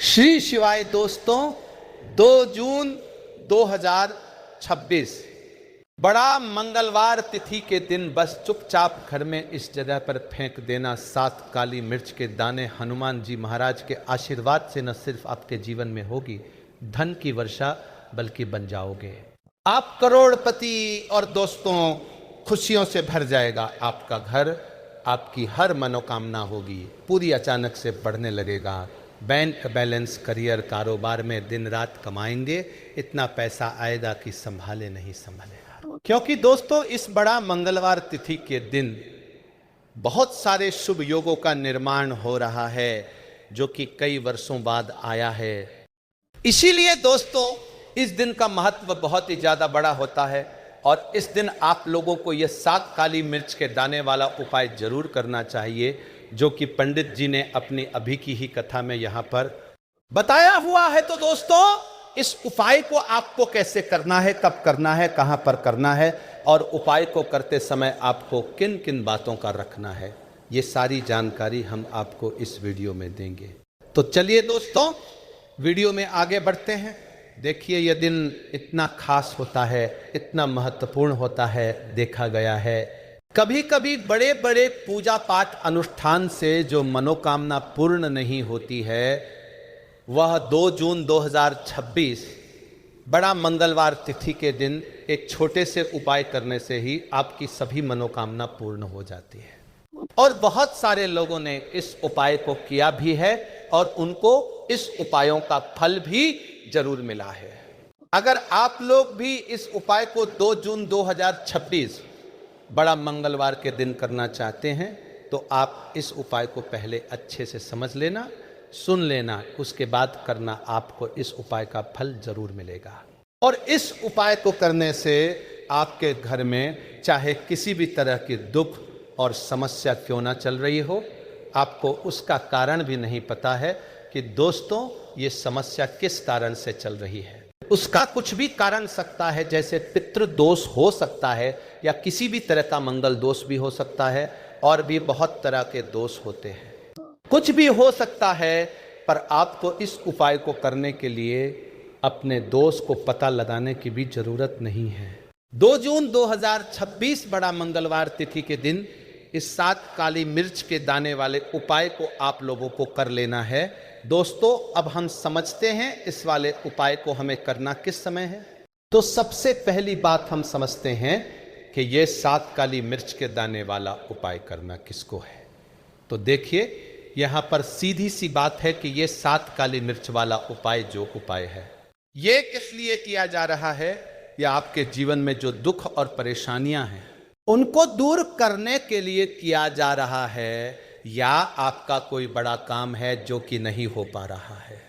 श्री शिवाय दोस्तों, 2 जून 2026 बड़ा मंगलवार तिथि के दिन बस चुपचाप घर में इस जगह पर फेंक देना 7 काली मिर्च के दाने हनुमान जी महाराज के आशीर्वाद से न सिर्फ आपके जीवन में होगी धन की वर्षा बल्कि बन जाओगे आप करोड़पति। और दोस्तों, खुशियों से भर जाएगा आपका घर, आपकी हर मनोकामना होगी पूरी अचानक से बढ़ने लगेगा। बैंक बैलेंस, करियर, कारोबार में दिन रात कमाएंगे, इतना पैसा आएगा कि संभाले नहीं संभालेगा। क्योंकि दोस्तों, इस बड़ा मंगलवार तिथि के दिन बहुत सारे शुभ योगों का निर्माण हो रहा है जो कि कई वर्षों बाद आया है। इसीलिए दोस्तों, इस दिन का महत्व बहुत ही ज्यादा बड़ा होता है और इस दिन आप लोगों को यह 7 काली मिर्च के दाने वाला उपाय जरूर करना चाहिए जो कि पंडित जी ने अपनी अभी की ही कथा में यहां पर बताया हुआ है। तो दोस्तों, इस उपाय को आपको कैसे करना है, कब करना है, कहां पर करना है और उपाय को करते समय आपको किन किन बातों का रखना है, ये सारी जानकारी हम आपको इस वीडियो में देंगे। तो चलिए दोस्तों, वीडियो में आगे बढ़ते हैं। देखिए, यह दिन इतना खास होता है, इतना महत्वपूर्ण होता है, देखा गया है कभी कभी बड़े बड़े पूजा पाठ अनुष्ठान से जो मनोकामना पूर्ण नहीं होती है, वह 2 जून 2026 बड़ा मंगलवार तिथि के दिन एक छोटे से उपाय करने से ही आपकी सभी मनोकामना पूर्ण हो जाती है। और बहुत सारे लोगों ने इस उपाय को किया भी है और उनको इस उपायों का फल भी जरूर मिला है। अगर आप लोग भी इस उपाय को 2 जून 2026 बड़ा मंगलवार के दिन करना चाहते हैं तो आप इस उपाय को पहले अच्छे से समझ लेना, सुन लेना, उसके बाद करना, आपको इस उपाय का फल जरूर मिलेगा। और इस उपाय को करने से आपके घर में चाहे किसी भी तरह की दुख और समस्या क्यों ना चल रही हो, आपको उसका कारण भी नहीं पता है कि दोस्तों ये समस्या किस कारण से चल रही है। उसका कुछ भी कारण सकता है, जैसे पितृ दोष हो सकता है या किसी भी तरह का मंगल दोष भी हो सकता है और भी बहुत तरह के दोष होते हैं, कुछ भी हो सकता है। पर आपको इस उपाय को करने के लिए अपने दोष को पता लगाने की भी जरूरत नहीं है। 2 जून 2026 बड़ा मंगलवार तिथि के दिन इस 7 काली मिर्च के दाने वाले उपाय को आप लोगों को कर लेना है। दोस्तों, अब हम समझते हैं इस वाले उपाय को हमें करना किस समय है। तो सबसे पहली बात हम समझते हैं कि ये 7 काली मिर्च के दाने वाला उपाय करना किसको है। तो देखिए, यहाँ पर सीधी सी बात है कि ये 7 काली मिर्च वाला उपाय जो उपाय है, ये किस लिए किया जा रहा है, या आपके जीवन में जो दुख और परेशानियां हैं उनको दूर करने के लिए किया जा रहा है, या आपका कोई बड़ा काम है जो कि नहीं हो पा रहा है,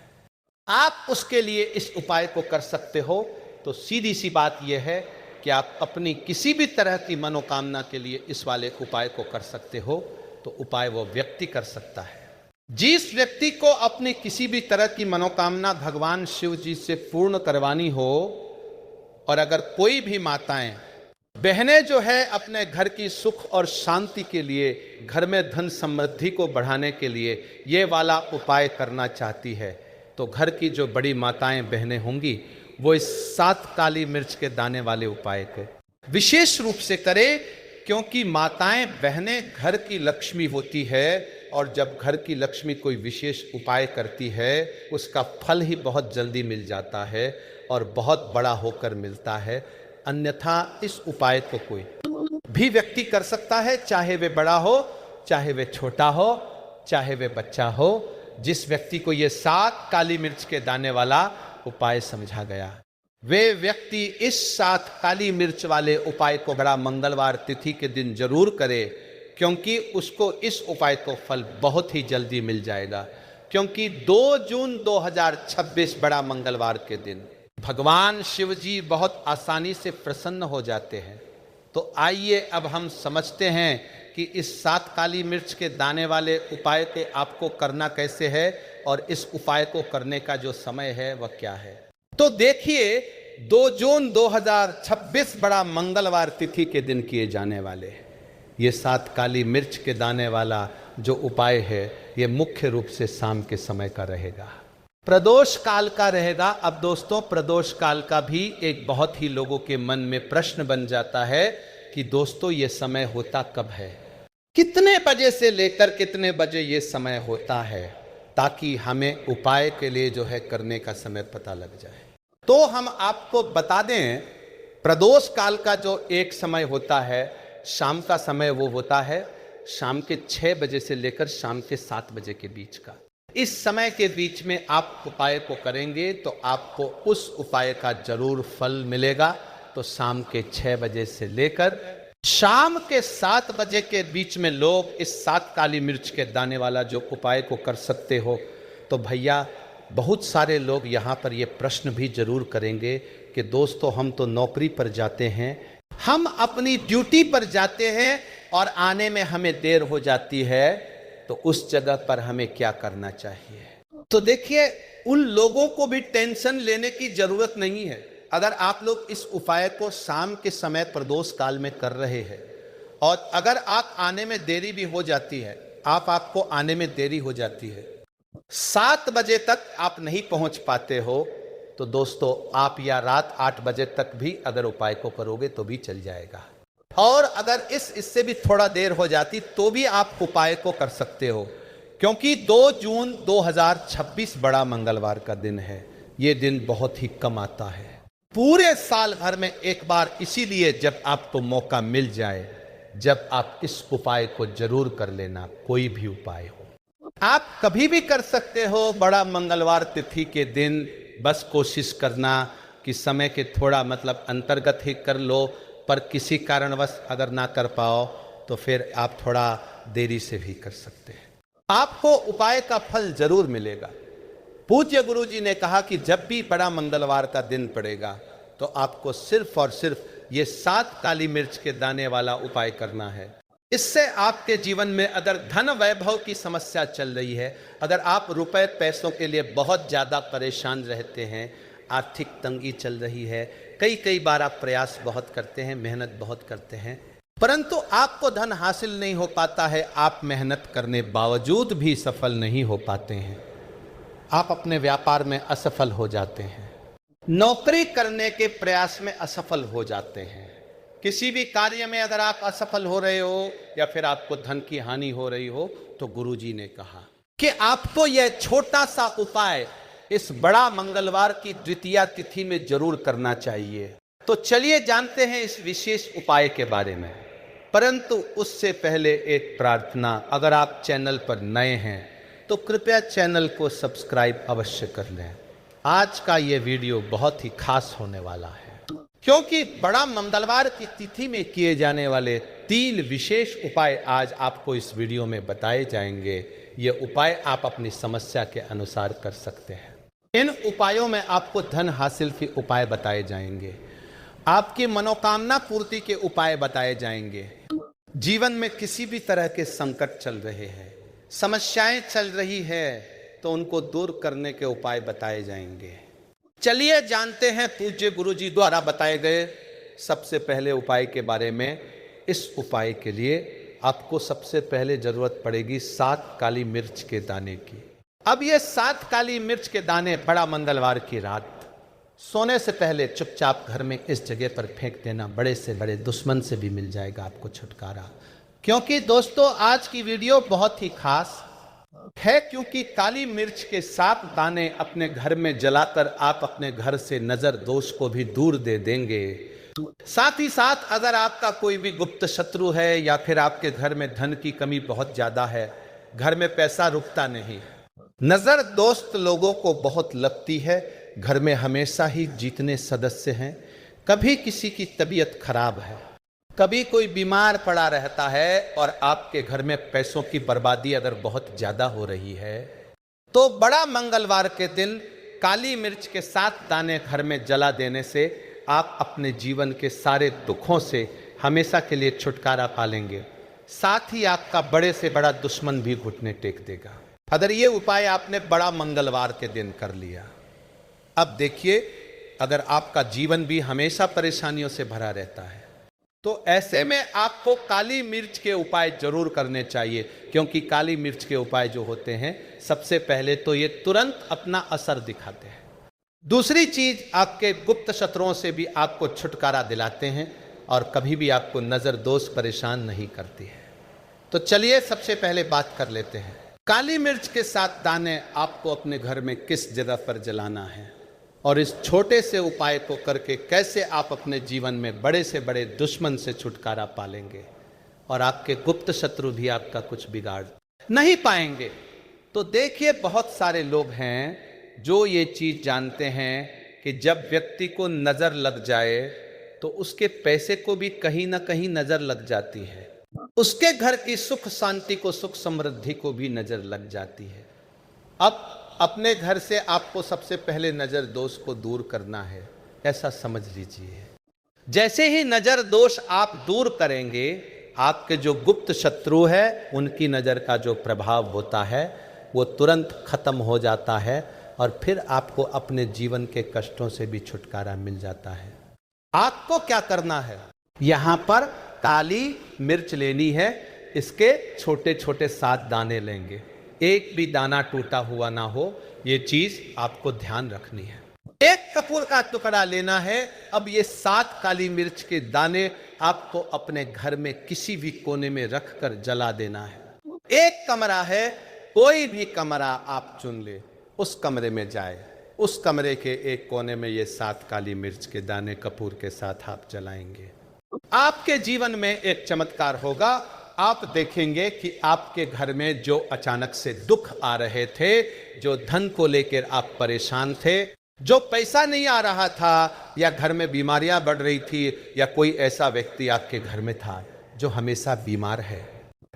आप उसके लिए इस उपाय को कर सकते हो। तो सीधी सी बात यह है कि आप अपनी किसी भी तरह की मनोकामना के लिए इस वाले उपाय को कर सकते हो। तो उपाय वो व्यक्ति कर सकता है जिस व्यक्ति को अपनी किसी भी तरह की मनोकामना भगवान शिव जी से पूर्ण करवानी हो। और अगर कोई भी माताएं, बहनें जो है अपने घर की सुख और शांति के लिए, घर में धन समृद्धि को बढ़ाने के लिए ये वाला उपाय करना चाहती है, तो घर की जो बड़ी माताएं बहनें होंगी वो इस 7 काली मिर्च के दाने वाले उपाय को विशेष रूप से करें, क्योंकि माताएं बहनें घर की लक्ष्मी होती है और जब घर की लक्ष्मी कोई विशेष उपाय करती है उसका फल ही बहुत जल्दी मिल जाता है और बहुत बड़ा होकर मिलता है। अन्यथा इस उपाय को कोई भी व्यक्ति कर सकता है, चाहे वे बड़ा हो, चाहे वे छोटा हो, चाहे वे बच्चा हो। जिस व्यक्ति को ये 7 काली मिर्च के दाने वाला उपाय समझा गया, वे व्यक्ति इस 7 काली मिर्च वाले उपाय को बड़ा मंगलवार तिथि के दिन जरूर करे, क्योंकि उसको इस उपाय को फल बहुत ही जल्दी मिल जाएगा। क्योंकि 2 जून 2026 बड़ा मंगलवार के दिन भगवान शिव जी बहुत आसानी से प्रसन्न हो जाते हैं। तो आइए अब हम समझते हैं कि इस 7 काली मिर्च के दाने वाले उपाय के आपको करना कैसे है और इस उपाय को करने का जो समय है वह क्या है। तो देखिए, 2 जून 2026 बड़ा मंगलवार तिथि के दिन किए जाने वाले ये 7 काली मिर्च के दाने वाला जो उपाय है, ये मुख्य रूप से शाम के समय का रहेगा। प्रदोष काल का रहेगा। अब दोस्तों, प्रदोष काल का भी एक बहुत ही लोगों के मन में प्रश्न बन जाता है कि दोस्तों ये समय होता कब है, कितने बजे से लेकर कितने बजे ये समय होता है, ताकि हमें उपाय के लिए जो है करने का समय पता लग जाए। तो हम आपको बता दें, प्रदोष काल का जो एक समय होता है, शाम का समय, वो होता है शाम के 6 बजे से लेकर शाम के 7 बजे के बीच का। इस समय के बीच में आप उपाय को करेंगे तो आपको उस उपाय का जरूर फल मिलेगा। तो शाम के 6 बजे से लेकर शाम के 7 बजे के बीच में लोग इस 7 काली मिर्च के दाने वाला जो उपाय को कर सकते हो। तो भैया, बहुत सारे लोग यहाँ पर ये प्रश्न भी जरूर करेंगे कि दोस्तों हम तो नौकरी पर जाते हैं, हम अपनी ड्यूटी पर जाते हैं और आने में हमें देर हो जाती है, तो उस जगह पर हमें क्या करना चाहिए। तो देखिए, उन लोगों को भी टेंशन लेने की जरूरत नहीं है। अगर आप लोग इस उपाय को शाम के समय प्रदोष काल में कर रहे हैं और अगर आप आने में देरी भी हो जाती है, आपको आने में देरी हो जाती है, 7 बजे तक आप नहीं पहुंच पाते हो, तो दोस्तों आप या रात 8 बजे तक भी अगर उपाय को करोगे तो भी चल जाएगा। और अगर इससे भी थोड़ा देर हो जाती तो भी आप उपाय को कर सकते हो, क्योंकि 2 जून 2026 बड़ा मंगलवार का दिन है। ये दिन बहुत ही कम आता है पूरे साल भर में एक बार, इसीलिए जब आपको मौका मिल जाए, जब आप इस उपाय को जरूर कर लेना। कोई भी उपाय हो, आप कभी भी कर सकते हो बड़ा मंगलवार तिथि के दिन। बस कोशिश करना कि समय के थोड़ा अंतर्गत ही कर लो, पर किसी कारणवश अगर ना कर पाओ तो फिर आप थोड़ा देरी से भी कर सकते हैं। आपको उपाय का फल जरूर मिलेगा। पूज्य गुरु जी ने कहा कि जब भी बड़ा मंगलवार का दिन पड़ेगा तो आपको सिर्फ और सिर्फ ये 7 काली मिर्च के दाने वाला उपाय करना है। इससे आपके जीवन में अगर धन वैभव की समस्या चल रही है, अगर आप रुपए पैसों के लिए बहुत ज़्यादा परेशान रहते हैं, आर्थिक तंगी चल रही है, कई बार आप प्रयास बहुत करते हैं, मेहनत बहुत करते हैं, परंतु आपको धन हासिल नहीं हो पाता है, आप मेहनत करने बावजूद भी सफल नहीं हो पाते हैं, आप अपने व्यापार में असफल हो जाते हैं, नौकरी करने के प्रयास में असफल हो जाते हैं, किसी भी कार्य में अगर आप असफल हो रहे हो या फिर आपको धन की हानि हो रही हो, तो गुरुजी ने कहा कि आपको यह छोटा सा उपाय इस बड़ा मंगलवार की द्वितीया तिथि में जरूर करना चाहिए। तो चलिए जानते हैं इस विशेष उपाय के बारे में, परंतु उससे पहले एक प्रार्थना। अगर आप चैनल पर नए हैं तो कृपया चैनल को सब्सक्राइब अवश्य कर लें। आज का ये वीडियो बहुत ही खास होने वाला है, क्योंकि बड़ा मंगलवार की तिथि में किए जाने वाले 3 विशेष उपाय आज आपको इस वीडियो में बताए जाएंगे। ये उपाय आप अपनी समस्या के अनुसार कर सकते हैं। इन उपायों में आपको धन हासिल के उपाय बताए जाएंगे, आपकी मनोकामना पूर्ति के उपाय बताए जाएंगे। जीवन में किसी भी तरह के संकट चल रहे हैं, समस्याएं चल रही है, तो उनको दूर करने के उपाय बताए जाएंगे। चलिए जानते हैं पूज्य गुरुजी द्वारा बताए गए सबसे पहले उपाय के बारे में। इस उपाय के लिए आपको सबसे पहले जरूरत पड़ेगी 7 काली मिर्च के दाने की। अब ये 7 काली मिर्च के दाने बड़ा मंगलवार की रात सोने से पहले चुपचाप घर में इस जगह पर फेंक देना। बड़े से बड़े दुश्मन से भी मिल जाएगा आपको छुटकारा। क्योंकि दोस्तों आज की वीडियो बहुत ही खास है, क्योंकि काली मिर्च के 7 दाने अपने घर में जलाकर आप अपने घर से नजर दोष को भी दूर दे देंगे। साथ ही साथ अगर आपका कोई भी गुप्त शत्रु है या फिर आपके घर में धन की कमी बहुत ज्यादा है, घर में पैसा रुकता नहीं, नजर दोस्त लोगों को बहुत लगती है, घर में हमेशा ही जितने सदस्य हैं, कभी किसी की तबीयत खराब है, कभी कोई बीमार पड़ा रहता है और आपके घर में पैसों की बर्बादी अगर बहुत ज्यादा हो रही है, तो बड़ा मंगलवार के दिन काली मिर्च के 7 दाने घर में जला देने से आप अपने जीवन के सारे दुखों से हमेशा के लिए छुटकारा पा लेंगे। साथ ही आपका बड़े से बड़ा दुश्मन भी घुटने टेक देगा अगर ये उपाय आपने बड़ा मंगलवार के दिन कर लिया। अब देखिए, अगर आपका जीवन भी हमेशा परेशानियों से भरा रहता है, तो ऐसे में आपको काली मिर्च के उपाय जरूर करने चाहिए, क्योंकि काली मिर्च के उपाय जो होते हैं सबसे पहले तो ये तुरंत अपना असर दिखाते हैं। दूसरी चीज, आपके गुप्त शत्रुओं से भी आपको छुटकारा दिलाते हैं और कभी भी आपको नजर दोष परेशान नहीं करती है। तो चलिए सबसे पहले बात कर लेते हैं, काली मिर्च के 7 दाने आपको अपने घर में किस जगह पर जलाना है और इस छोटे से उपाय को करके कैसे आप अपने जीवन में बड़े से बड़े दुश्मन से छुटकारा पालेंगे और आपके गुप्त शत्रु भी आपका कुछ बिगाड़ नहीं पाएंगे। तो देखिए, बहुत सारे लोग हैं जो ये चीज जानते हैं कि जब व्यक्ति को नजर लग जाए तो उसके पैसे को भी कहीं ना कहीं नजर लग जाती है, उसके घर की सुख शांति को, सुख समृद्धि को भी नजर लग जाती है। अब अपने घर से आपको सबसे पहले नजर दोष को दूर करना है, ऐसा समझ लीजिए। जैसे ही नजर दोष आप दूर करेंगे, आपके जो गुप्त शत्रु है उनकी नजर का जो प्रभाव होता है वो तुरंत खत्म हो जाता है और फिर आपको अपने जीवन के कष्टों से भी छुटकारा मिल जाता है। आपको क्या करना है, यहां पर काली मिर्च लेनी है, इसके छोटे छोटे 7 दाने लेंगे, एक भी दाना टूटा हुआ ना हो, ये चीज आपको ध्यान रखनी है। एक कपूर का टुकड़ा लेना है। अब ये 7 काली मिर्च के दाने आपको अपने घर में किसी भी कोने में रखकर जला देना है। एक कमरा है, कोई भी कमरा आप चुन ले, उस कमरे में जाए, उस कमरे के एक कोने में ये 7 काली मिर्च के दाने कपूर के साथ आप जलाएंगे। आपके जीवन में एक चमत्कार होगा। आप देखेंगे कि आपके घर में जो अचानक से दुख आ रहे थे, जो धन को लेकर आप परेशान थे, जो पैसा नहीं आ रहा था, या घर में बीमारियां बढ़ रही थी, या कोई ऐसा व्यक्ति आपके घर में था जो हमेशा बीमार है,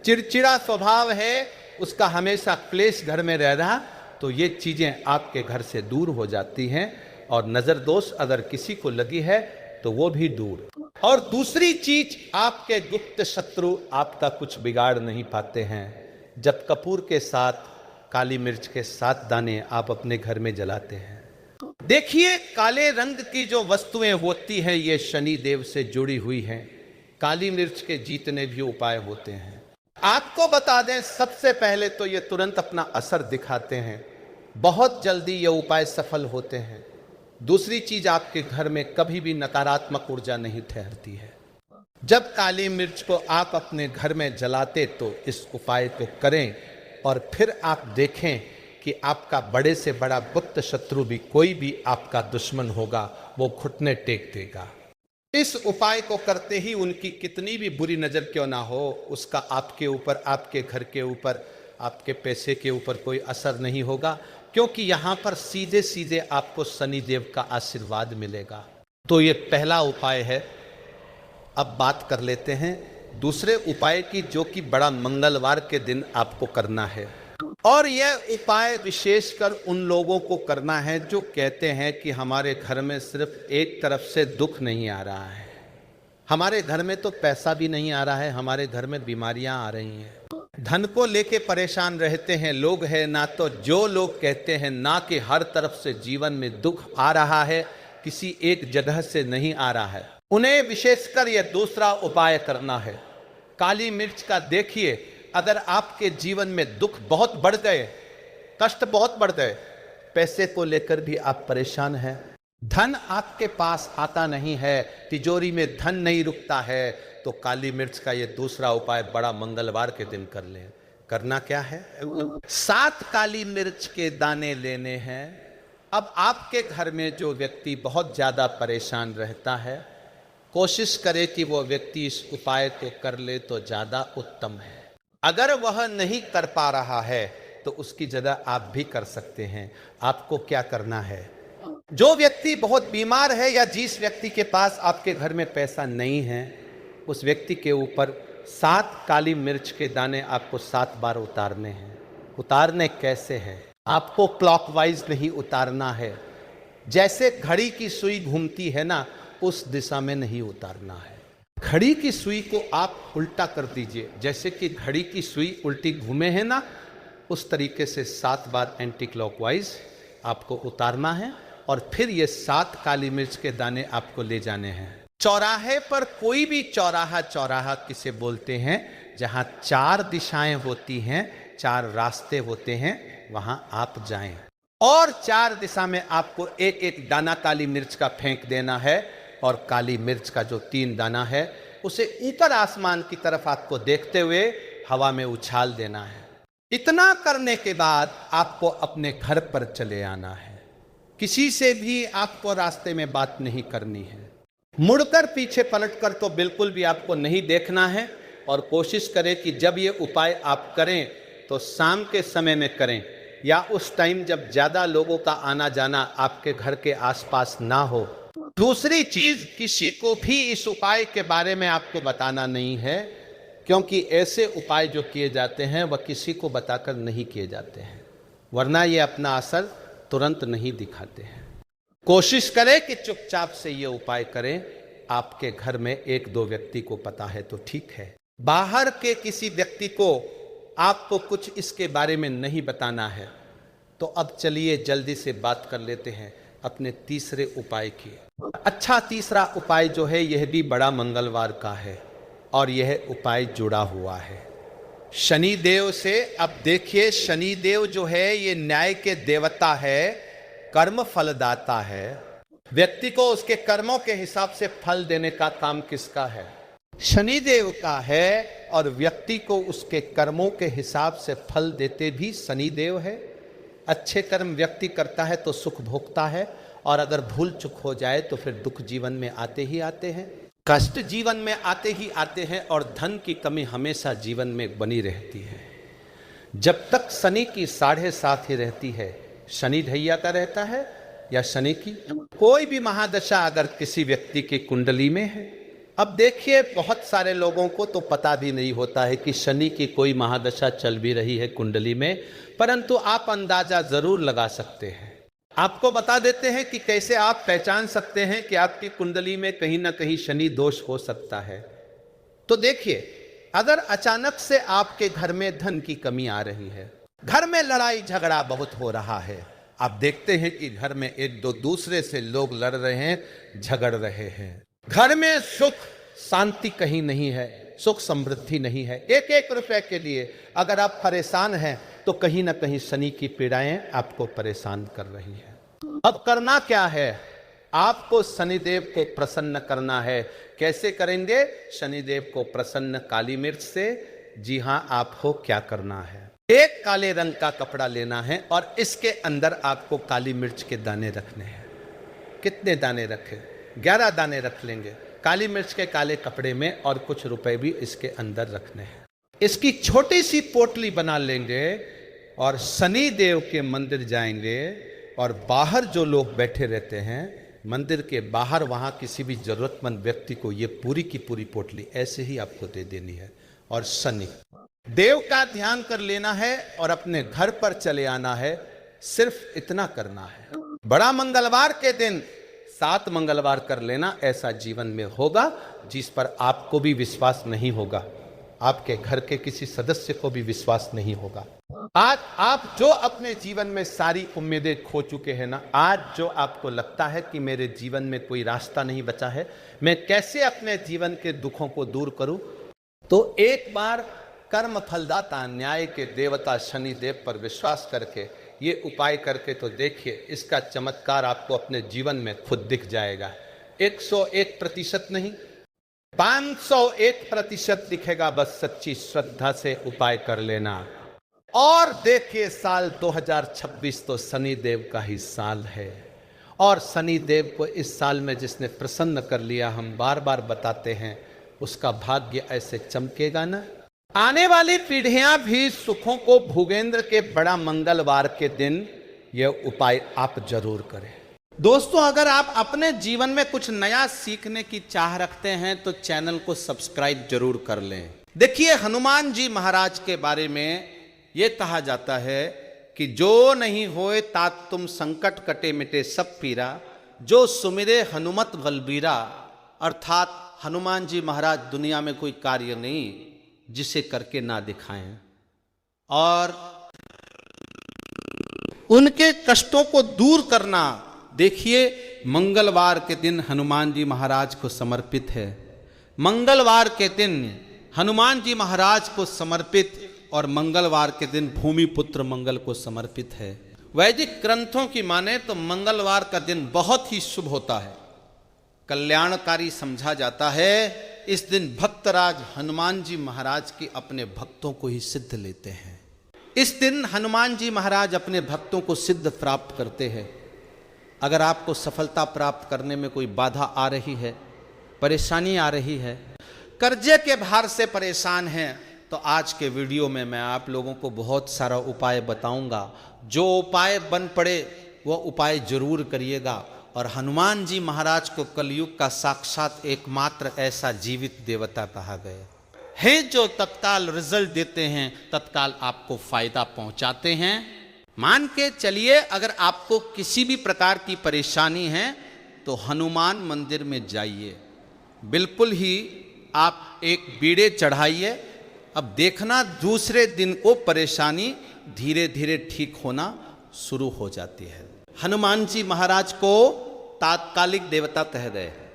चिड़चिड़ा स्वभाव है, उसका हमेशा क्लेश घर में रह रहा, तो ये चीजें आपके घर से दूर हो जाती हैं और नजर दोष अगर किसी को लगी है तो वो भी दूर। और दूसरी चीज, आपके गुप्त शत्रु आपका कुछ बिगाड़ नहीं पाते हैं जब कपूर के साथ काली मिर्च के 7 दाने आप अपने घर में जलाते हैं। देखिए, काले रंग की जो वस्तुएं होती हैं ये शनि देव से जुड़ी हुई हैं। काली मिर्च के जितने भी उपाय होते हैं, आपको बता दें, सबसे पहले तो ये तुरंत अपना असर दिखाते हैं, बहुत जल्दी ये उपाय सफल होते हैं। दूसरी चीज, आपके घर में कभी भी नकारात्मक ऊर्जा नहीं ठहरती है। जब काली मिर्च को आप अपने घर में जलाते तो इस उपाय को करें और फिर आप देखें कि आपका बड़े से बड़ा गुप्त शत्रु भी, कोई भी आपका दुश्मन होगा, वो घुटने टेक देगा। इस उपाय को करते ही उनकी कितनी भी बुरी नजर क्यों ना हो, उसका आपके ऊपर, आपके घर के ऊपर, आपके पैसे के ऊपर कोई असर नहीं होगा, क्योंकि यहां पर सीधे सीधे आपको शनि देव का आशीर्वाद मिलेगा। तो ये पहला उपाय है। अब बात कर लेते हैं दूसरे उपाय की, जो कि बड़ा मंगलवार के दिन आपको करना है। और यह उपाय विशेषकर उन लोगों को करना है जो कहते हैं कि हमारे घर में सिर्फ एक तरफ से दुख नहीं आ रहा है, हमारे घर में तो पैसा भी नहीं आ रहा है, हमारे घर में बीमारियां आ रही हैं, धन को लेके परेशान रहते हैं लोग हैं ना। तो जो लोग कहते हैं ना कि हर तरफ से जीवन में दुख आ रहा है, किसी एक जगह से नहीं आ रहा है, उन्हें विशेषकर यह दूसरा उपाय करना है। काली मिर्च का देखिए, अगर आपके जीवन में दुख बहुत बढ़ गए, कष्ट बहुत बढ़ गए, पैसे को लेकर भी आप परेशान हैं, धन आपके पास आता नहीं है, तिजोरी में धन नहीं रुकता है, तो काली मिर्च का ये दूसरा उपाय बड़ा मंगलवार के दिन कर लें। करना क्या है, 7 काली मिर्च के दाने लेने हैं। अब आपके घर में जो व्यक्ति बहुत ज्यादा परेशान रहता है, कोशिश करे कि वो व्यक्ति इस उपाय को कर ले तो ज्यादा उत्तम है। अगर वह नहीं कर पा रहा है तो उसकी जगह आप भी कर सकते हैं। आपको क्या करना है, जो व्यक्ति बहुत बीमार है या जिस व्यक्ति के पास आपके घर में पैसा नहीं है, उस व्यक्ति के ऊपर 7 काली मिर्च के दाने आपको 7 बार उतारने हैं। उतारने कैसे हैं, आपको क्लॉकवाइज नहीं उतारना है, जैसे घड़ी की सुई घूमती है ना, उस दिशा में नहीं उतारना है। घड़ी की सुई को आप उल्टा कर दीजिए, जैसे कि घड़ी की सुई उल्टी घूमे है ना, उस तरीके से 7 बार एंटी क्लॉकवाइज आपको उतारना है और फिर ये 7 काली मिर्च के दाने आपको ले जाने हैं। चौराहे पर कोई भी चौराहा, चौराहा किसे बोलते हैं? जहां चार दिशाएं होती हैं, चार रास्ते होते हैं, वहां आप जाएं और चार दिशा में आपको एक एक दाना काली मिर्च का फेंक देना है और काली मिर्च का जो 3 दाना है उसे ऊपर आसमान की तरफ आपको देखते हुए हवा में उछाल देना है। इतना करने के बाद आपको अपने घर पर चले आना है। किसी से भी आपको रास्ते में बात नहीं करनी है। मुड़कर पीछे पलटकर तो बिल्कुल भी आपको नहीं देखना है और कोशिश करें कि जब ये उपाय आप करें तो शाम के समय में करें या उस टाइम जब ज़्यादा लोगों का आना जाना आपके घर के आसपास ना हो। दूसरी चीज़, किसी को भी इस उपाय के बारे में आपको बताना नहीं है, क्योंकि ऐसे उपाय जो किए जाते हैं वह किसी को बताकर नहीं किए जाते हैं, वरना ये अपना असर तुरंत नहीं दिखाते हैं। कोशिश करें कि चुपचाप से ये उपाय करें। आपके घर में 1-2 व्यक्ति को पता है तो ठीक है, बाहर के किसी व्यक्ति को आपको कुछ इसके बारे में नहीं बताना है। तो अब चलिए जल्दी से बात कर लेते हैं अपने तीसरे उपाय की। अच्छा, तीसरा उपाय जो है यह भी बड़ा मंगलवार का है और यह उपाय जुड़ा हुआ है शनि देव से। अब देखिए, शनि देव जो है ये न्याय के देवता है, कर्म फलदाता है। व्यक्ति को उसके कर्मों के हिसाब से फल देने का काम किसका है? शनि देव का है। और व्यक्ति को उसके कर्मों के हिसाब से फल देते भी शनि देव है। अच्छे कर्म व्यक्ति करता है तो सुख भोगता है, और अगर भूल चूक हो जाए तो फिर दुख जीवन में आते ही आते हैं, कष्ट जीवन में आते ही आते हैं, और धन की कमी हमेशा जीवन में बनी रहती है। जब तक शनि की 7.5 ही रहती है, शनि ढैयाता रहता है या शनि की कोई भी महादशा अगर किसी व्यक्ति की कुंडली में है। अब देखिए, बहुत सारे लोगों को तो पता भी नहीं होता है कि शनि की कोई महादशा चल भी रही है कुंडली में, परंतु आप अंदाजा जरूर लगा सकते हैं। आपको बता देते हैं कि कैसे आप पहचान सकते हैं कि आपकी कुंडली में कहीं ना कहीं शनि दोष हो सकता है। तो देखिए, अगर अचानक से आपके घर में धन की कमी आ रही है, घर में लड़ाई झगड़ा बहुत हो रहा है, आप देखते हैं कि घर में 1-2 दूसरे से लोग लड़ रहे हैं, झगड़ रहे हैं, घर में सुख शांति कहीं नहीं है, सुख समृद्धि नहीं है, 1-1 रुपए के लिए अगर आप परेशान हैं तो कहीं ना कहीं शनि की पीड़ाएं आपको परेशान कर रही हैं। अब करना क्या है? आपको शनिदेव को प्रसन्न करना है। कैसे करेंगे शनिदेव को प्रसन्न? काली मिर्च से। जी हां, आपको क्या करना है, एक काले रंग का कपड़ा लेना है और इसके अंदर आपको काली मिर्च के दाने रखने हैं। कितने दाने रखें? 11 दाने रख लेंगे काली मिर्च के काले कपड़े में, और कुछ रुपए भी इसके अंदर रखने हैं। इसकी छोटी सी पोटली बना लेंगे और शनि देव के मंदिर जाएंगे, और बाहर जो लोग बैठे रहते हैं मंदिर के बाहर, वहां किसी भी जरूरतमंद व्यक्ति को ये पूरी की पूरी पोटली ऐसे ही आपको दे देनी है, और शनि देव का ध्यान कर लेना है और अपने घर पर चले आना है। सिर्फ इतना करना है। बड़ा मंगलवार के दिन 7 मंगलवार कर लेना, ऐसा जीवन में होगा जिस पर आपको भी विश्वास नहीं होगा, आपके घर के किसी सदस्य को भी विश्वास नहीं होगा। आज आप जो अपने जीवन में सारी उम्मीदें खो चुके हैं ना, आज जो आपको लगता है कि मेरे जीवन में कोई रास्ता नहीं बचा है, मैं कैसे अपने जीवन के दुखों को दूर करूं, तो एक बार कर्म फलदाता न्याय के देवता शनि देव पर विश्वास करके ये उपाय करके तो देखिए, इसका चमत्कार आपको अपने जीवन में खुद दिख जाएगा। 101% नहीं, 501% दिखेगा। बस सच्ची श्रद्धा से उपाय कर लेना। और देखिए, साल 2026 तो शनि देव का ही साल है, और शनि देव को इस साल में जिसने प्रसन्न कर लिया, हम बार बार बताते हैं, उसका भाग्य ऐसे चमकेगा ना। आने वाली पीढ़ियां भी सुखों को भोगेंद्र के बड़ा मंगलवार के दिन यह उपाय आप जरूर करें। दोस्तों, अगर आप अपने जीवन में कुछ नया सीखने की चाह रखते हैं तो चैनल को सब्सक्राइब जरूर कर लें। देखिए, हनुमान जी महाराज के बारे में यह कहा जाता है कि जो नहीं होए तात तुम संकट कटे मिटे सब पीरा, जो सुमिरे हनुमत बलबीरा। अर्थात हनुमान जी महाराज दुनिया में कोई कार्य नहीं जिसे करके ना दिखाएं, और उनके कष्टों को दूर करना देखिए, मंगलवार के दिन हनुमान जी महाराज को समर्पित है। मंगलवार के दिन हनुमान जी महाराज को समर्पित और मंगलवार के दिन भूमिपुत्र मंगल को समर्पित है। वैदिक ग्रंथों की माने तो मंगलवार का दिन बहुत ही शुभ होता है, कल्याणकारी समझा जाता है। इस दिन भक्तराज हनुमान जी महाराज की अपने भक्तों को ही सिद्ध लेते हैं। इस दिन हनुमान जी महाराज अपने भक्तों को सिद्ध प्राप्त करते हैं। अगर आपको सफलता प्राप्त करने में कोई बाधा आ रही है, परेशानी आ रही है, कर्जे के भार से परेशान हैं, तो आज के वीडियो में मैं आप लोगों को बहुत सारा उपाय बताऊंगा। जो उपाय बन पड़े वो उपाय जरूर करिएगा। और हनुमान जी महाराज को कलयुग का साक्षात एकमात्र ऐसा जीवित देवता कहा गया है जो तत्काल रिजल्ट देते हैं, तत्काल आपको फायदा पहुंचाते हैं। मान के चलिए, अगर आपको किसी भी प्रकार की परेशानी है तो हनुमान मंदिर में जाइए, बिल्कुल ही आप एक बीड़े चढ़ाइए। अब देखना दूसरे दिन को परेशानी धीरे धीरे ठीक होना शुरू हो जाती है। हनुमान जी महाराज को तात्कालिक देवता कह गए हैं।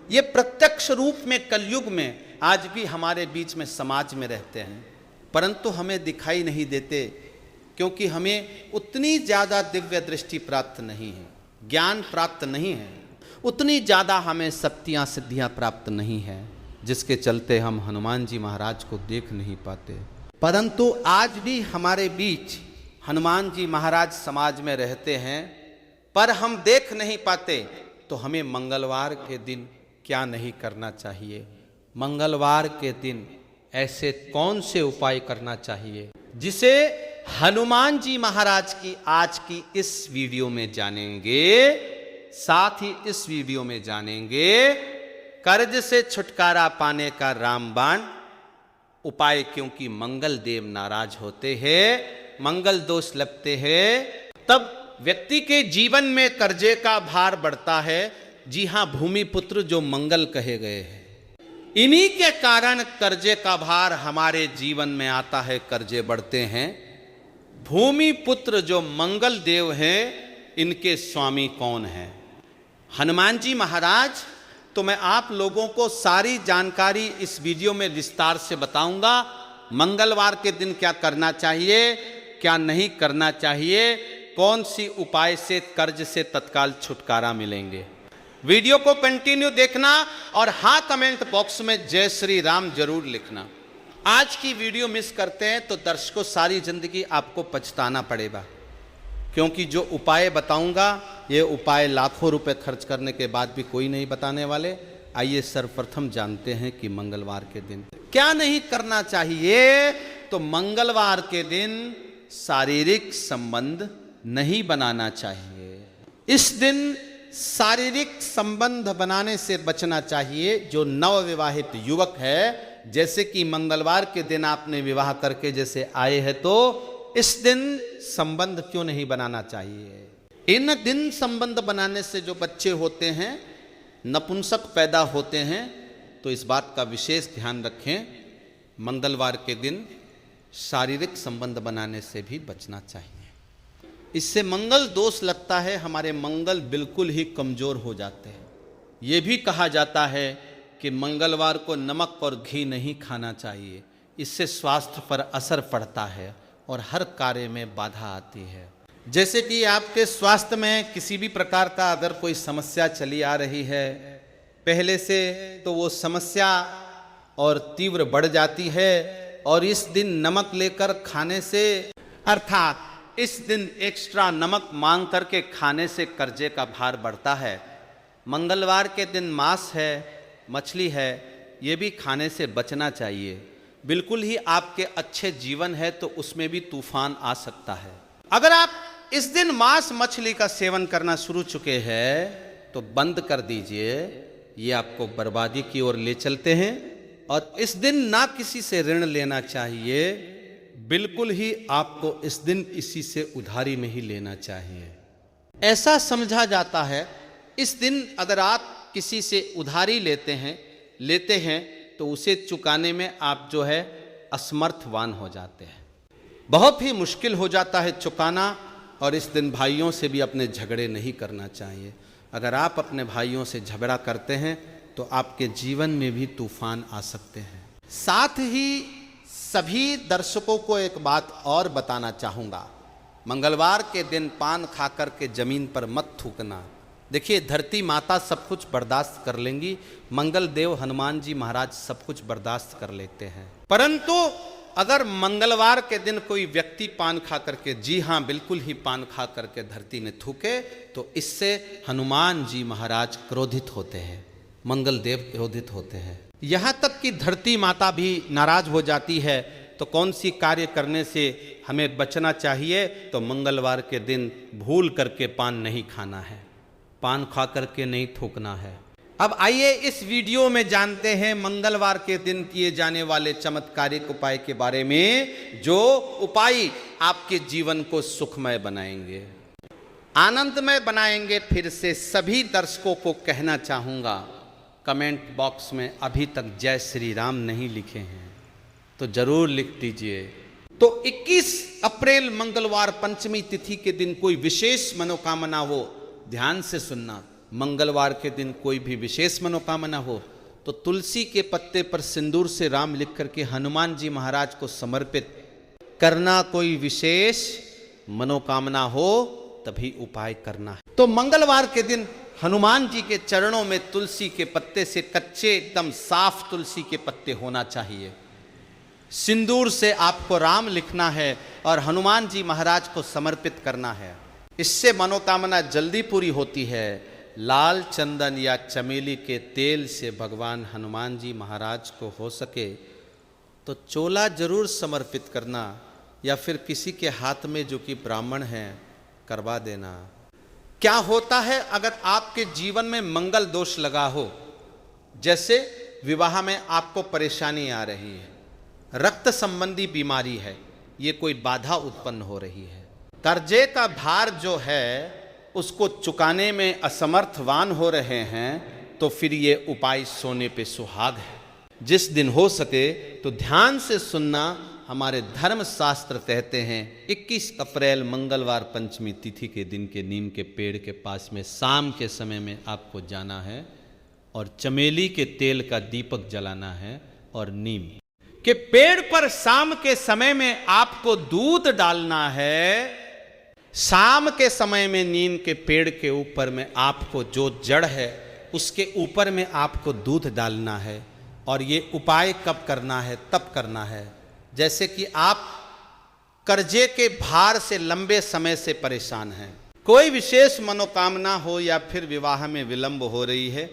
ये प्रत्यक्ष रूप में कलयुग में आज भी हमारे बीच में समाज में रहते हैं, परंतु हमें दिखाई नहीं देते, क्योंकि हमें उतनी ज़्यादा दिव्य दृष्टि प्राप्त नहीं है, ज्ञान प्राप्त नहीं है, उतनी ज़्यादा हमें शक्तियाँ सिद्धियाँ प्राप्त नहीं है, जिसके चलते हम हनुमान जी महाराज को देख नहीं पाते। परंतु आज भी हमारे बीच हनुमान जी महाराज समाज में रहते हैं, पर हम देख नहीं पाते। तो हमें मंगलवार के दिन क्या नहीं करना चाहिए, मंगलवार के दिन ऐसे कौन से उपाय करना चाहिए, जिसे हनुमान जी महाराज की आज की इस वीडियो में जानेंगे। साथ ही इस वीडियो में जानेंगे कर्ज से छुटकारा पाने का रामबाण उपाय, क्योंकि मंगल देव नाराज होते हैं, मंगल दोष लगते हैं, तब व्यक्ति के जीवन में कर्जे का भार बढ़ता है। जी हां, भूमिपुत्र जो मंगल कहे गए हैं, इन्हीं के कारण कर्जे का भार हमारे जीवन में आता है, कर्जे बढ़ते हैं। भूमिपुत्र जो मंगल देव हैं, इनके स्वामी कौन हैं? हनुमान जी महाराज। तो मैं आप लोगों को सारी जानकारी इस वीडियो में विस्तार से बताऊंगा। मंगलवार के दिन क्या करना चाहिए, क्या नहीं करना चाहिए, कौन सी उपाय से कर्ज से तत्काल छुटकारा मिलेंगे। वीडियो को कंटिन्यू देखना और हाँ कमेंट बॉक्स में जय श्री राम जरूर लिखना। आज की वीडियो मिस करते हैं तो दर्शकों सारी जिंदगी आपको पछताना पड़ेगा, क्योंकि जो उपाय बताऊंगा ये उपाय लाखों रुपए खर्च करने के बाद भी कोई नहीं बताने वाले। आइए सर्वप्रथम जानते हैं कि मंगलवार के दिन क्या नहीं करना चाहिए। तो मंगलवार के दिन शारीरिक संबंध नहीं बनाना चाहिए। इस दिन शारीरिक संबंध बनाने से बचना चाहिए। जो नवविवाहित युवक है, जैसे कि मंगलवार के दिन आपने विवाह करके जैसे आए हैं, तो इस दिन संबंध क्यों नहीं बनाना चाहिए। इन दिन संबंध बनाने से जो बच्चे होते हैं, नपुंसक पैदा होते हैं, तो इस बात का विशेष ध्यान रखें। मंगलवार के दिन शारीरिक संबंध बनाने से भी बचना चाहिए। इससे मंगल दोष लगता है, हमारे मंगल बिल्कुल ही कमजोर हो जाते हैं। ये भी कहा जाता है कि मंगलवार को नमक और घी नहीं खाना चाहिए, इससे स्वास्थ्य पर असर पड़ता है और हर कार्य में बाधा आती है। जैसे कि आपके स्वास्थ्य में किसी भी प्रकार का अगर कोई समस्या चली आ रही है पहले से, तो वो समस्या और तीव्र बढ़ जाती है, और इस दिन नमक लेकर खाने से, अर्थात इस दिन एक्स्ट्रा नमक मांग करके खाने से कर्जे का भार बढ़ता है। मंगलवार के दिन मांस है, मछली है, ये भी खाने से बचना चाहिए। बिल्कुल ही आपके अच्छे जीवन है तो उसमें भी तूफान आ सकता है। अगर आप इस दिन मांस मछली का सेवन करना शुरू चुके हैं तो बंद कर दीजिए, ये आपको बर्बादी की ओर ले चलते हैं। और इस दिन ना किसी से ऋण लेना चाहिए, बिल्कुल ही आपको इस दिन इसी से उधारी में ही लेना चाहिए। ऐसा समझा जाता है इस दिन अगर आप किसी से उधारी लेते हैं तो उसे चुकाने में आप जो है असमर्थवान हो जाते हैं, बहुत ही मुश्किल हो जाता है चुकाना। और इस दिन भाइयों से भी अपने झगड़े नहीं करना चाहिए। अगर आप अपने भाइयों से झगड़ा करते हैं तो आपके जीवन में भी तूफान आ सकते हैं। साथ ही सभी दर्शकों को एक बात और बताना चाहूँगा, मंगलवार के दिन पान खा कर के जमीन पर मत थूकना। देखिए, धरती माता सब कुछ बर्दाश्त कर लेंगी, मंगल देव हनुमान जी महाराज सब कुछ बर्दाश्त कर लेते हैं, परंतु अगर मंगलवार के दिन कोई व्यक्ति पान खा करके, जी हाँ बिल्कुल ही पान खा करके धरती में थूके, तो इससे हनुमान जी महाराज क्रोधित होते हैं, मंगल देव क्रोधित होते हैं। यहाँ तक कि धरती माता भी नाराज हो जाती है। तो कौन सी कार्य करने से हमें बचना चाहिए? तो मंगलवार के दिन भूल करके पान नहीं खाना है, पान खा करके नहीं थूकना है। अब आइए इस वीडियो में जानते हैं मंगलवार के दिन किए जाने वाले चमत्कारिक उपाय के बारे में, जो उपाय आपके जीवन को सुखमय बनाएंगे, आनंदमय बनाएंगे। फिर से सभी दर्शकों को कहना चाहूँगा, कमेंट बॉक्स में अभी तक जय श्री राम नहीं लिखे हैं तो जरूर लिख दीजिए। तो 21 अप्रैल मंगलवार पंचमी तिथि के दिन कोई विशेष मनोकामना हो, ध्यान से सुनना। मंगलवार के दिन कोई भी विशेष मनोकामना हो तो तुलसी के पत्ते पर सिंदूर से राम लिख करके हनुमान जी महाराज को समर्पित करना। कोई विशेष मनोकामना हो तभी उपाय करना है। तो मंगलवार के दिन हनुमान जी के चरणों में तुलसी के पत्ते से, कच्चे एकदम साफ तुलसी के पत्ते होना चाहिए, सिंदूर से आपको राम लिखना है और हनुमान जी महाराज को समर्पित करना है। इससे मनोकामना जल्दी पूरी होती है। लाल चंदन या चमेली के तेल से भगवान हनुमान जी महाराज को हो सके तो चोला जरूर समर्पित करना, या फिर किसी के हाथ में जो कि ब्राह्मण हैं करवा देना। क्या होता है अगर आपके जीवन में मंगल दोष लगा हो, जैसे विवाह में आपको परेशानी आ रही है, रक्त संबंधी बीमारी है, ये कोई बाधा उत्पन्न हो रही है, कर्जे का भार जो है उसको चुकाने में असमर्थवान हो रहे हैं, तो फिर ये उपाय सोने पे सुहाग है। जिस दिन हो सके तो ध्यान से सुनना। हमारे धर्म शास्त्र कहते हैं 21 अप्रैल मंगलवार पंचमी तिथि के दिन के नीम के पेड़ के पास में शाम के समय में आपको जाना है और चमेली के तेल का दीपक जलाना है, और नीम के पेड़ पर शाम के समय में आपको दूध डालना है। शाम के समय में नीम के पेड़ के ऊपर में आपको जो जड़ है उसके ऊपर में आपको दूध डालना है। और ये उपाय कब करना है? तब करना है जैसे कि आप कर्जे के भार से लंबे समय से परेशान हैं, कोई विशेष मनोकामना हो, या फिर विवाह में विलंब हो रही है,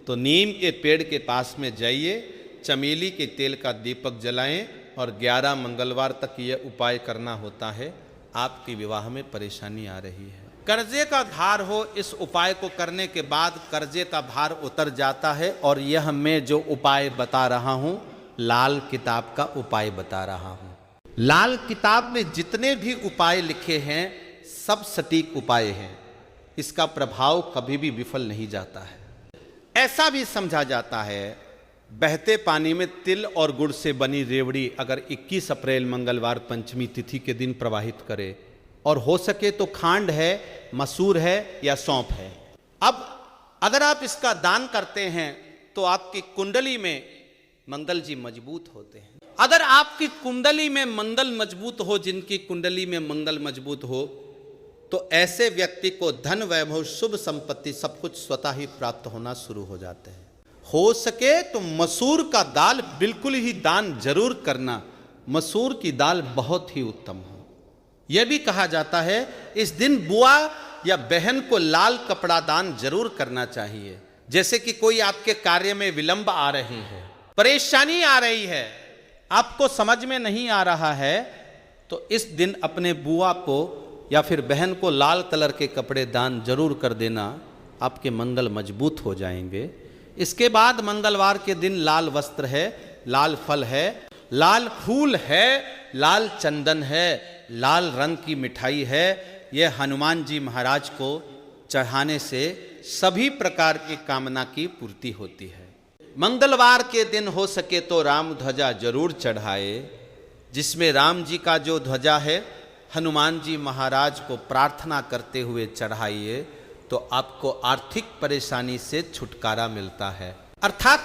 तो नीम के पेड़ के पास में जाइए, चमेली के तेल का दीपक जलाएं और 11 मंगलवार तक ये उपाय करना होता है। आपके विवाह में परेशानी आ रही है, कर्जे का भार हो, इस उपाय को करने के बाद कर्जे का भार उतर जाता है। और यह मैं जो उपाय बता रहा हूँ, लाल किताब का उपाय बता रहा हूँ। लाल किताब में जितने भी उपाय लिखे हैं सब सटीक उपाय हैं, इसका प्रभाव कभी भी विफल नहीं जाता है। ऐसा भी समझा जाता है, बहते पानी में तिल और गुड़ से बनी रेवड़ी अगर 21 अप्रैल मंगलवार पंचमी तिथि के दिन प्रवाहित करे, और हो सके तो खांड है, मसूर है या सौंफ है। अब अगर आप इसका दान करते हैं तो आपकी कुंडली में मंगल जी मजबूत होते हैं। अगर आपकी कुंडली में मंगल मजबूत हो, जिनकी कुंडली में मंगल मजबूत हो, तो ऐसे व्यक्ति को धन, वैभव, शुभ संपत्ति सब कुछ स्वतः ही प्राप्त होना शुरू हो जाते हैं। हो सके तो मसूर का दाल बिल्कुल ही दान जरूर करना। मसूर की दाल बहुत ही उत्तम हो। यह भी कहा जाता है इस दिन बुआ या बहन को लाल कपड़ा दान जरूर करना चाहिए। जैसे कि कोई आपके कार्य में विलंब आ रही है, परेशानी आ रही है, आपको समझ में नहीं आ रहा है, तो इस दिन अपने बुआ को या फिर बहन को लाल कलर के कपड़े दान जरूर कर देना, आपके मंगल मजबूत हो जाएंगे। इसके बाद मंगलवार के दिन लाल वस्त्र है, लाल फल है, लाल फूल है, लाल चंदन है, लाल रंग की मिठाई है। यह हनुमान जी महाराज को चढ़ाने से सभी प्रकार की कामना की पूर्ति होती है। मंगलवार के दिन हो सके तो राम ध्वजा जरूर चढ़ाए, जिसमें राम जी का जो ध्वजा है हनुमान जी महाराज को प्रार्थना करते हुए चढ़ाइए तो आपको आर्थिक परेशानी से छुटकारा मिलता है। अर्थात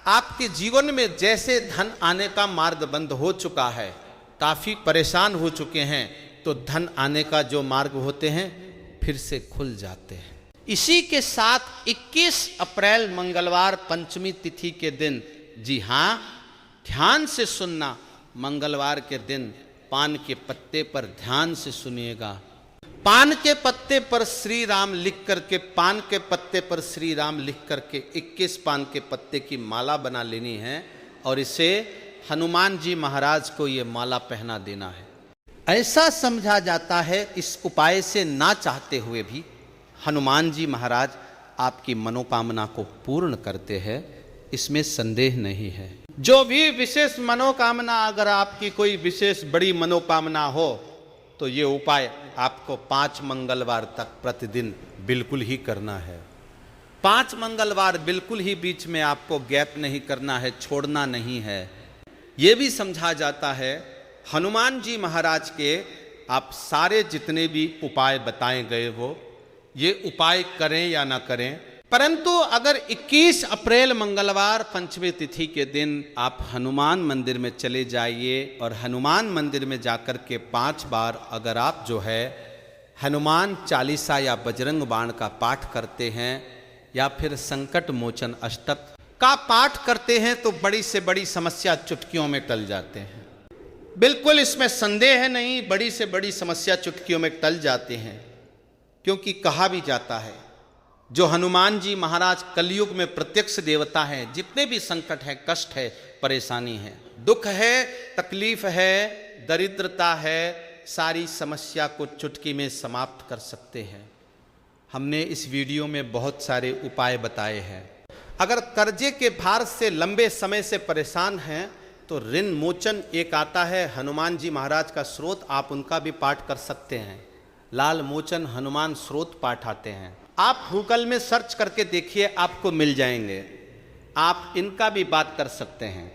आपके जीवन में जैसे धन आने का मार्ग बंद हो चुका है, काफी परेशान हो चुके हैं, तो धन आने का जो मार्ग होते हैं फिर से खुल जाते हैं। इसी के साथ 21 अप्रैल मंगलवार पंचमी तिथि के दिन, जी हाँ ध्यान से सुनना, मंगलवार के दिन पान के पत्ते पर ध्यान से सुनिएगा। पान के पत्ते पर श्री राम लिख करके, पान के पत्ते पर श्री राम लिख करके 21 पान के पत्ते की माला बना लेनी है और इसे हनुमान जी महाराज को ये माला पहना देना है। ऐसा समझा जाता है इस उपाय से ना चाहते हुए भी हनुमान जी महाराज आपकी मनोकामना को पूर्ण करते हैं, इसमें संदेह नहीं है। जो भी विशेष मनोकामना, अगर आपकी कोई विशेष बड़ी मनोकामना हो तो ये उपाय आपको 5 मंगलवार तक प्रतिदिन बिल्कुल ही करना है। 5 मंगलवार बिल्कुल ही बीच में आपको गैप नहीं करना है, छोड़ना नहीं है। ये भी समझा जाता है हनुमान जी महाराज के आप सारे जितने भी उपाय बताए गए वो ये उपाय करें या ना करें, परंतु अगर 21 अप्रैल मंगलवार पंचमी तिथि के दिन आप हनुमान मंदिर में चले जाइए और हनुमान मंदिर में जाकर के 5 बार अगर आप जो है हनुमान चालीसा या बजरंग बाण का पाठ करते हैं या फिर संकट मोचन अष्टक का पाठ करते हैं तो बड़ी से बड़ी समस्या चुटकियों में टल जाते हैं। बिल्कुल इसमें संदेह नहीं, बड़ी से बड़ी समस्या चुटकियों में टल जाते हैं, क्योंकि कहा भी जाता है जो हनुमान जी महाराज कलयुग में प्रत्यक्ष देवता हैं, जितने भी संकट है, कष्ट है, परेशानी है, दुख है, तकलीफ है, दरिद्रता है, सारी समस्या को चुटकी में समाप्त कर सकते हैं। हमने इस वीडियो में बहुत सारे उपाय बताए हैं। अगर कर्जे के भार से लंबे समय से परेशान हैं तो ऋण मोचन एक आता है हनुमान जी महाराज का स्रोत, आप उनका भी पाठ कर सकते हैं। लाल मोचन हनुमान स्रोत पाठ आते हैं, आप गूगल में सर्च करके देखिए, आपको मिल जाएंगे। आप इनका भी बात कर सकते हैं,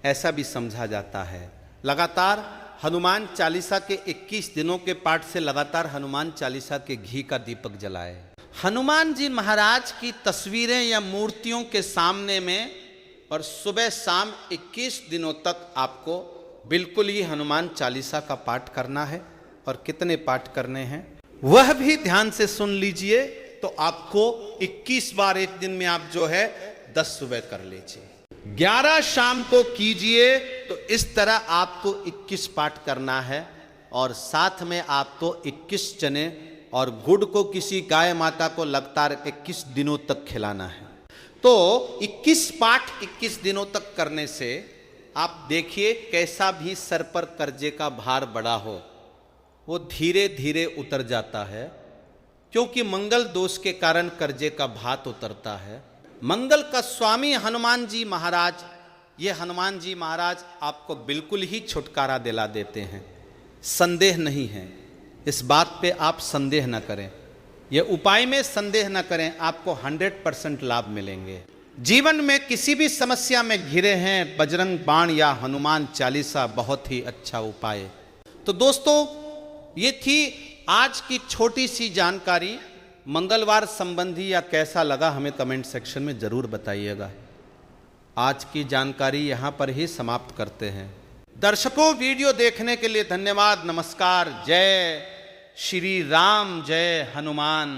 ऐसा भी समझा जाता है। लगातार हनुमान चालीसा के 21 दिनों के पाठ से लगातार हनुमान चालीसा के घी का दीपक जलाए। हनुमान जी महाराज की तस्वीरें या मूर्तियों के सामने में और सुबह शाम 21 दिनों तक आपको बिल्कुल ही हनुमान चालीसा का पाठ करना है। और कितने पाठ करने हैं वह भी ध्यान से सुन लीजिए, तो आपको 21 बार एक दिन में आप जो है 10 सुबह कर लीजिए, 11 शाम को कीजिए। तो इस तरह आपको 21 पाठ करना है और साथ में आपको 21 चने और गुड़ को किसी गाय माता को लगातार 21 दिनों तक खिलाना है। तो 21 पाठ 21 दिनों तक करने से आप देखिए कैसा भी सर पर कर्जे का भार बड़ा हो वो धीरे धीरे उतर जाता है, क्योंकि मंगल दोष के कारण कर्जे का भात उतरता है। मंगल का स्वामी हनुमान जी महाराज, ये हनुमान जी महाराज आपको बिल्कुल ही छुटकारा दिला देते हैं, संदेह नहीं है इस बात पे, आप संदेह न करें, ये उपाय में संदेह न करें, आपको 100% लाभ मिलेंगे। जीवन में किसी भी समस्या में घिरे हैं, बजरंग बाण या हनुमान चालीसा बहुत ही अच्छा उपाय। तो दोस्तों ये थी आज की छोटी सी जानकारी मंगलवार संबंधी, या कैसा लगा हमें कमेंट सेक्शन में जरूर बताइएगा। आज की जानकारी यहाँ पर ही समाप्त करते हैं। दर्शकों वीडियो देखने के लिए धन्यवाद, नमस्कार, जय श्री राम, जय हनुमान।